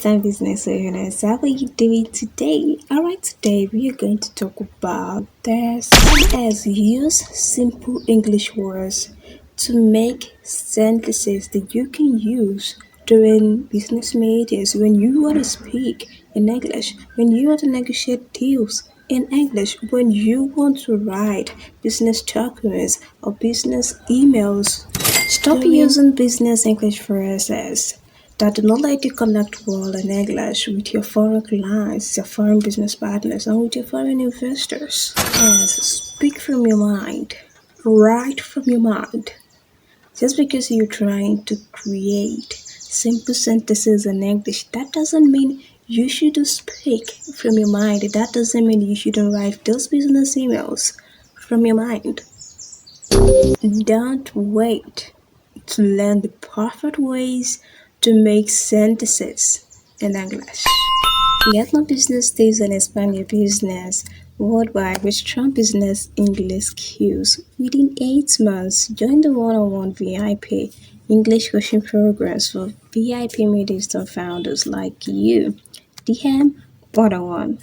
time business owners. How are you doing today? Alright, today we are going to talk about this as use simple English words to make sentences that you can use during business meetings when you want to speak in English, when you want to negotiate deals in English, when you want to write business documents or business emails. Stop using business English phrases that do not let you connect well in English with your foreign clients, your foreign business partners, and with your foreign investors. Yes, speak from your mind, write from your mind. Just because you're trying to create simple sentences in English, that doesn't mean you should speak from your mind. That doesn't mean you shouldn't write those business emails from your mind. Don't wait to learn the perfect ways to make sentences in English. Get more business tips and expand your business worldwide with strong business English skills. Within 8 months, join the one-on-one VIP English coaching programs for VIP meetings and founders like you. DM one-on-one.